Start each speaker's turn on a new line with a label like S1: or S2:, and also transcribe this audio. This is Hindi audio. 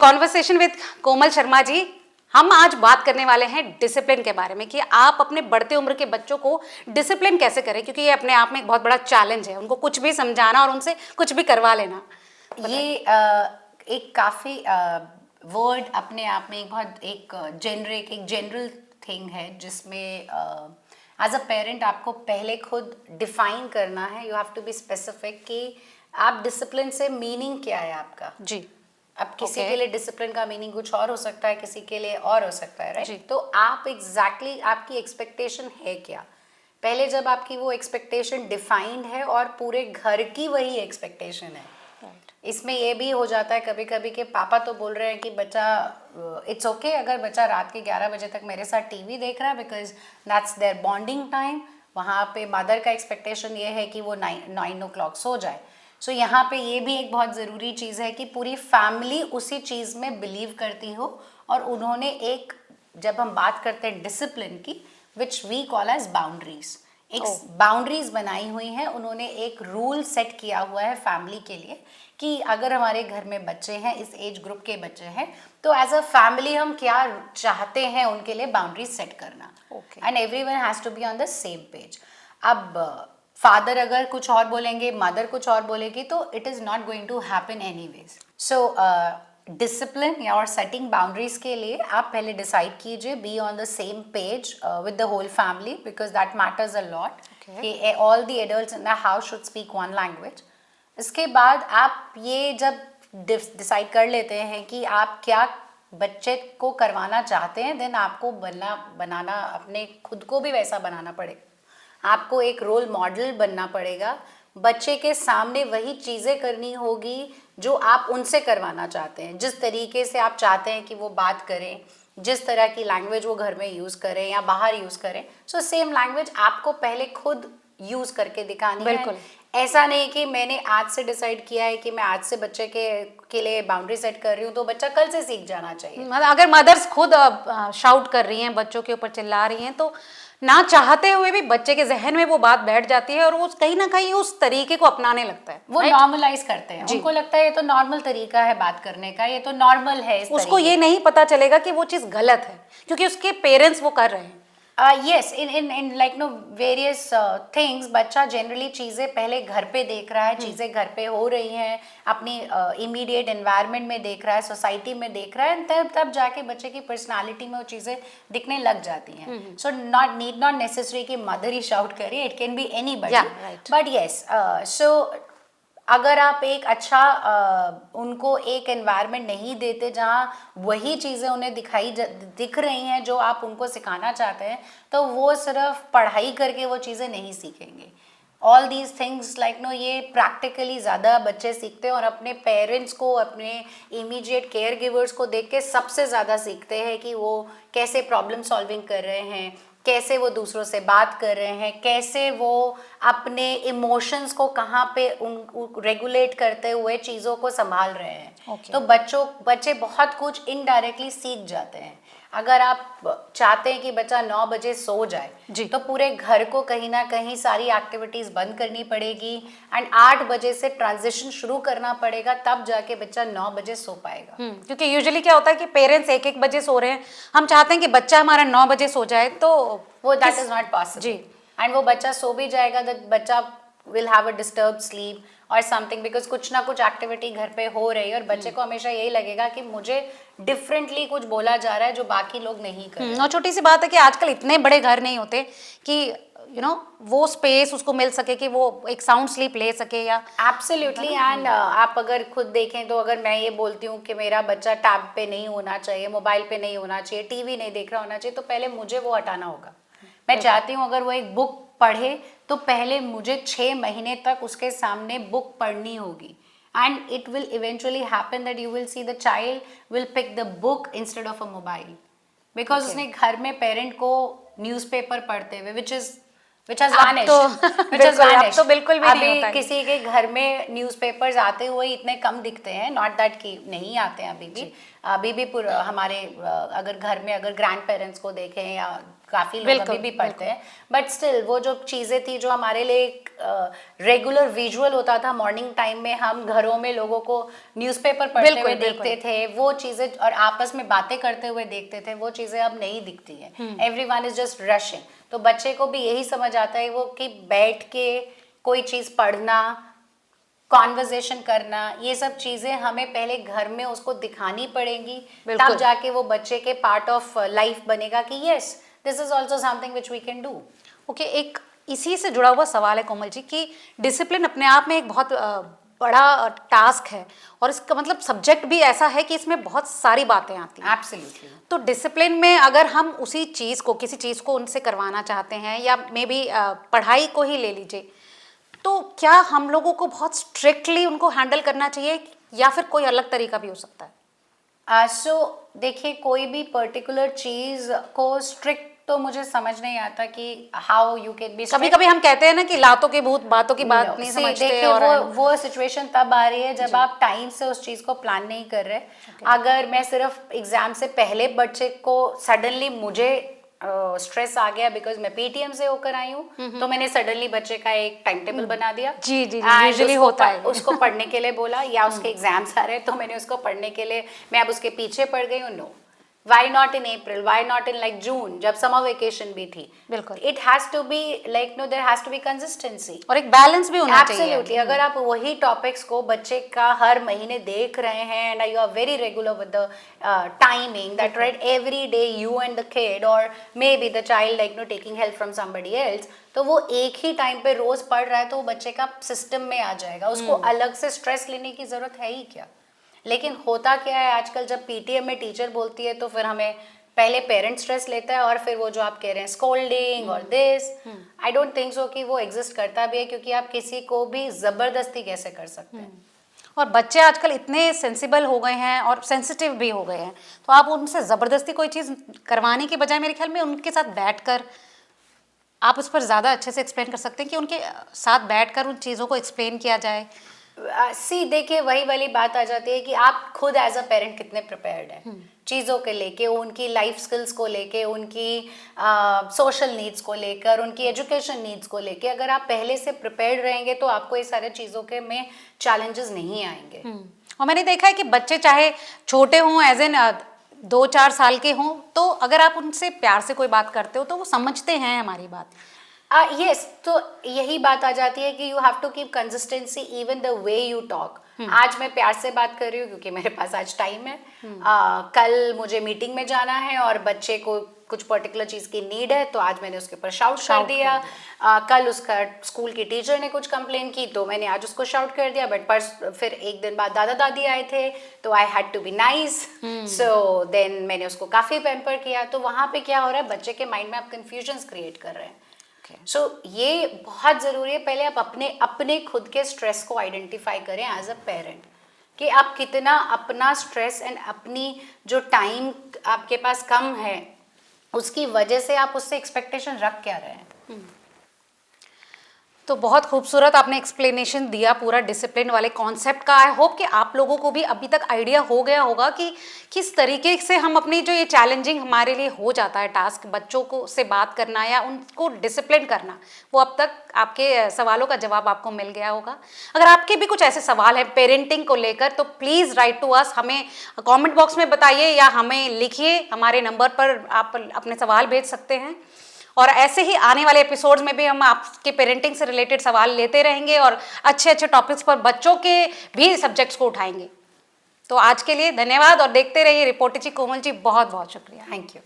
S1: Conversation with Komal Sharma ji. हम आज बात करने वाले हैं डिसिप्लिन के बारे में कि आप अपने बढ़ते उम्र के बच्चों को डिसिप्लिन कैसे करें, क्योंकि ये अपने आप में एक बहुत बड़ा चैलेंज है, उनको कुछ भी समझाना और उनसे कुछ भी करवा लेना।
S2: ये एक काफ़ी वर्ड अपने आप में एक बहुत एक जेनरिक एक जनरल थिंग है, जिसमें एज अ पेरेंट आपको पहले खुद डिफाइन करना है। You have to be specific कि आप डिसिप्लिन से मीनिंग क्या है आपका।
S1: जी।
S2: अब किसी के लिए डिसिप्लिन का मीनिंग कुछ और हो सकता है, किसी के लिए और हो सकता है, राइट? तो आप एग्जैक्टली आपकी एक्सपेक्टेशन है क्या। पहले जब आपकी वो एक्सपेक्टेशन डिफाइंड है और पूरे घर की वही एक्सपेक्टेशन है, इसमें ये भी हो जाता है कभी कभी कि पापा तो बोल रहे हैं कि बच्चा इट्स ओके अगर बच्चा रात के 11 बजे तक मेरे साथ टीवी देख रहा है, because that's their bonding time. वहाँ पे मदर का एक्सपेक्टेशन ये है कि वो 9 o'clock सो जाए। सो यहाँ पे ये भी एक बहुत ज़रूरी चीज़ है कि पूरी फैमिली उसी चीज़ में बिलीव करती हो, और उन्होंने एक, जब हम बात करते हैं डिसिप्लिन की, which we call as boundaries, एक बाउंड्रीज बनाई हुई हैं उन्होंने, एक रूल सेट किया हुआ है फैमिली के लिए कि अगर हमारे घर में बच्चे हैं, इस एज ग्रुप के बच्चे हैं, तो एज अ फैमिली हम क्या चाहते हैं उनके लिए बाउंड्रीज सेट करना, and everyone has to be on the same page. अब फादर अगर कुछ और बोलेंगे, मदर कुछ और बोलेगी, तो it is not going to happen anyways. So discipline या और सेटिंग बाउंड्रीज के लिए आप पहले डिसाइड कीजिए, be on the same page with the whole family, because that matters a lot कि all the adults in the house should speak one language. इसके बाद आप ये जब डिसाइड कर लेते हैं कि आप क्या बच्चे को करवाना चाहते हैं, देन आपको बनाना अपने खुद को भी वैसा बनाना पड़ेगा। आपको एक रोल मॉडल बनना पड़ेगा, बच्चे के सामने वही चीज़ें करनी होगी जो आप उनसे करवाना चाहते हैं, जिस तरीके से आप चाहते हैं कि वो बात करें, जिस तरह की लैंग्वेज वो घर में यूज़ करें या बाहर यूज़ करें। सो सेम लैंग्वेज आपको पहले खुद यूज़ करके दिखानी है। बिल्कुल ऐसा नहीं कि मैंने आज से डिसाइड किया है कि मैं आज से बच्चे के लिए बाउंड्री सेट कर रही हूँ, तो बच्चा कल से सीख जाना चाहिए।
S1: मतलब अगर मदर्स खुद शाउट कर रही हैं, बच्चों के ऊपर चिल्ला रही हैं, तो ना चाहते हुए भी बच्चे के जहन में वो बात बैठ जाती है और वो कहीं ना कहीं उस तरीके को अपनाने लगता है।
S2: वो नॉर्मलाइज करते हैं, उनको लगता है ये तो नॉर्मल तरीका है बात करने का, ये तो नॉर्मल है।
S1: उसको ये नहीं पता चलेगा कि वो चीज़ गलत है, क्योंकि उसके पेरेंट्स वो कर रहे हैं।
S2: Yes, in like various things, बच्चा जनरली चीज़ें पहले घर पे देख रहा है, चीज़ें घर पे हो रही हैं, अपनी इमीडिएट एनवायरनमेंट में देख रहा है, सोसाइटी में देख रहा है, तब जाके बच्चे की पर्सनालिटी में वो चीज़ें दिखने लग जाती हैं। सो नीड नॉट नेसेसरी कि मदर ही शाउट करे, it can be anybody, but yes. सो अगर आप एक अच्छा उनको एक एनवायरनमेंट नहीं देते जहाँ वही चीज़ें उन्हें दिख रही हैं जो आप उनको सिखाना चाहते हैं, तो वो सिर्फ पढ़ाई करके वो चीज़ें नहीं सीखेंगे। ऑल दीज थिंग्स लाइक ये प्रैक्टिकली ज़्यादा बच्चे सीखते हैं, और अपने पेरेंट्स को, अपने इमीडिएट केयर गिवर्स को देख के सबसे ज़्यादा सीखते हैं कि वो कैसे प्रॉब्लम सॉल्विंग कर रहे हैं, कैसे वो दूसरों से बात कर रहे हैं, कैसे वो अपने इमोशंस को कहाँ पे रेगुलेट करते हुए चीज़ों को संभाल रहे हैं। तो बच्चे बहुत कुछ इनडायरेक्टली सीख जाते हैं। अगर आप चाहते हैं कि बच्चा 9 बजे सो जाए, तो पूरे घर को कहीं ना कहीं सारी एक्टिविटीज़ बंद करनी पड़ेगी, एंड 8 बजे से ट्रांजिशन शुरू करना पड़ेगा, तब जाके बच्चा 9 बजे सो पाएगा।
S1: क्योंकि यूजुअली क्या होता है कि पेरेंट्स 1-1 बजे सो रहे हैं, हम चाहते हैं कि बच्चा हमारा 9 बजे सो जाए, तो
S2: वो that is not possible. And वो बच्चा सो भी जाएगा, दैट बच्चा will have a disturbed sleep और समथिंग, बिकॉज कुछ ना कुछ एक्टिविटी घर पे हो रही है, और बच्चे को हमेशा यही लगेगा कि मुझे डिफरेंटली कुछ बोला जा रहा है जो बाकी लोग नहीं कर रहे हैं।
S1: और छोटी सी बात है कि आजकल इतने बड़े घर नहीं होते कि वो स्पेस उसको मिल सके कि वो एक साउंड स्लीप ले सके, या
S2: एब्सोल्युटली। एंड आप अगर खुद देखें तो अगर मैं ये बोलती हूँ कि मेरा बच्चा टैब पे नहीं होना चाहिए, मोबाइल पे नहीं होना चाहिए, टीवी नहीं देख रहा होना चाहिए, तो पहले मुझे वो हटाना होगा। मैं चाहती हूँ अगर वो एक बुक पढ़े, तो पहले मुझे 6 महीने तक उसके सामने बुक पढ़नी होगी, and it will eventually happen that you will see the child will pick the book instead of a mobile, because उसने घर में पेरेंट को न्यूज़पेपर पढ़ते हुए which has vanished।
S1: तो बिल्कुल भी नहीं होता।
S2: अभी किसी के घर में न्यूज़पेपर्स आते हुए इतने कम दिखते हैं, नॉट दैट कि नहीं आते हैं, अभी भी हमारे अगर घर में अगर ग्रैंड पेरेंट्स को देखें या काफ़ी लोग अभी भी पढ़ते हैं, बट स्टिल वो जो चीज़ें थी जो हमारे लिए रेगुलर विजुअल होता था मॉर्निंग टाइम में, हम घरों में लोगों को न्यूज़पेपर पढ़ते हुए देखते थे, वो चीज़ें और आपस में बातें करते हुए देखते थे, वो चीज़ें अब नहीं दिखती हैं। Everyone is just rushing. तो बच्चे को भी यही समझ आता है वो कि बैठ के कोई चीज़ पढ़ना, कॉन्वर्जेशन करना, ये सब चीज़ें हमें पहले घर में उसको दिखानी पड़ेंगी, तब जाके वो बच्चे के पार्ट ऑफ लाइफ बनेगा कि yes this is also something which we can do.
S1: Okay, एक इसी से जुड़ा हुआ सवाल है कोमल जी कि डिसिप्लिन अपने आप में एक बहुत बड़ा टास्क है और इसका मतलब सब्जेक्ट भी ऐसा है कि इसमें बहुत सारी बातें आती हैं।
S2: एब्सोल्युटली।
S1: तो डिसिप्लिन में अगर हम उसी चीज़ को, किसी चीज़ को उनसे करवाना चाहते हैं या मे बी पढ़ाई को ही ले लीजिए, तो क्या हम लोगों को बहुत स्ट्रिक्टली उनको हैंडल करना चाहिए या फिर कोई अलग तरीका भी हो सकता है?
S2: देखिए, कोई भी पर्टिकुलर चीज़ को स्ट्रिक्ट तो मुझे समझ नहीं आता कि हाउ यू कैन बी।
S1: कभी कभी हम कहते हैं ना कि लातों के भूत बातों की बात नहीं समझते।
S2: देखिए, वो सिचुएशन तब आ रही है जब आप टाइम से उस चीज़ को प्लान नहीं कर रहे। अगर मैं सिर्फ एग्जाम से पहले बच्चे को सडनली मुझे स्ट्रेस आ गया बिकॉज मैं पीटीएम से होकर आई हूँ, तो मैंने सडनली बच्चे का एक टाइम टेबल बना दिया।
S1: जी जी, यूजुअली होता है।
S2: उसको पढ़ने के लिए बोला, या उसके एग्जाम्स आ रहे हैं तो मैंने उसको पढ़ने के लिए, मैं अब उसके पीछे पड़ गई हूँ। No, Why not in April? Why not in like June? जब समर वेकेशन भी थी।
S1: बिल्कुल।
S2: It has to be like, no, there has to be consistency.
S1: और एक बैलेंस भी होना चाहिए।
S2: Absolutely. अगर आप वही टॉपिक्स को बच्चे का हर महीने देख रहे हैं and you are very regular with the timing that right every day you and the kid or maybe the child like no taking help from somebody else, तो वो एक ही टाइम पे रोज पढ़ रहा है तो वो बच्चे का सिस्टम में आ जाएगा। उसको अलग से स्ट्रेस लेने की जरूरत है ही क्या? लेकिन होता क्या है आजकल, जब पीटीएम में टीचर बोलती है तो फिर हमें पहले पेरेंट स्ट्रेस लेता है और फिर वो जो आप कह रहे हैं स्कोल्डिंग और this, I don't think so कि वो एग्जिस्ट करता भी है, क्योंकि आप किसी को भी जबरदस्ती कैसे कर सकते हैं।
S1: और बच्चे आजकल इतने सेंसिबल हो गए हैं और सेंसिटिव भी हो गए हैं, तो आप उनसे ज़बरदस्ती कोई चीज़ करवाने के बजाय मेरे ख्याल में उनके साथ बैठकर आप उस पर ज़्यादा अच्छे से एक्सप्लेन कर सकते हैं कि उनके साथ बैठकर उन चीज़ों को एक्सप्लेन किया जाए।
S2: देखिए, वही वाली बात आ जाती है कि आप खुद एज अ पेरेंट कितने प्रिपेयर्ड हैं चीज़ों के लेके, उनकी लाइफ स्किल्स को लेके, उनकी सोशल नीड्स को लेकर, उनकी एजुकेशन नीड्स को लेके। अगर आप पहले से प्रिपेयर्ड रहेंगे तो आपको ये सारे चीज़ों के में चैलेंजेस नहीं आएंगे।
S1: और मैंने देखा है कि बच्चे चाहे छोटे हों, एज एन 2-4 साल के हों, तो अगर आप उनसे प्यार से कोई बात करते हो तो वो समझते हैं हमारी बात।
S2: यस, तो यही बात आ जाती है कि you have to keep consistency even the way you talk. आज मैं प्यार से बात कर रही हूँ क्योंकि मेरे पास आज टाइम है। कल मुझे मीटिंग में जाना है और बच्चे को कुछ पर्टिकुलर चीज़ की नीड है, तो आज मैंने उसके ऊपर शाउट कर दिया। कल उसका स्कूल की टीचर ने कुछ कंप्लेन की तो मैंने आज उसको शाउट कर दिया। बट फिर एक दिन बाद दादा दादी आए थे तो I had to be nice, so then मैंने उसको काफ़ी पैम्पर किया। तो वहाँ पे क्या हो रहा है, बच्चे के माइंड में आप कन्फ्यूजन्स क्रिएट कर रहे हैं। सो ये बहुत ज़रूरी है, पहले आप अपने खुद के स्ट्रेस को आइडेंटिफाई करें एज अ पेरेंट, कि आप कितना अपना स्ट्रेस एंड अपनी जो टाइम आपके पास कम है उसकी वजह से आप उससे एक्सपेक्टेशन रख क्या रहे हैं।
S1: तो बहुत खूबसूरत आपने एक्सप्लेनेशन दिया पूरा डिसिप्लिन वाले कॉन्सेप्ट का। आई होप कि आप लोगों को भी अभी तक आइडिया हो गया होगा कि किस तरीके से हम अपनी जो ये चैलेंजिंग हमारे लिए हो जाता है टास्क, बच्चों को से बात करना या उनको डिसिप्लिन करना, वो अब तक आपके सवालों का जवाब आपको मिल गया होगा। अगर आपके भी कुछ ऐसे सवाल हैं पेरेंटिंग को लेकर तो प्लीज़ राइट टू अस, हमें कॉमेंट बॉक्स में बताइए या हमें लिखिए, हमारे नंबर पर आप अपने सवाल भेज सकते हैं। और ऐसे ही आने वाले एपिसोड्स में भी हम आपके पेरेंटिंग से रिलेटेड सवाल लेते रहेंगे और अच्छे अच्छे टॉपिक्स पर बच्चों के भी सब्जेक्ट्स को उठाएंगे। तो आज के लिए धन्यवाद और देखते रहिए रिपोर्टर जी। कोमल जी बहुत बहुत शुक्रिया।
S2: Thank you.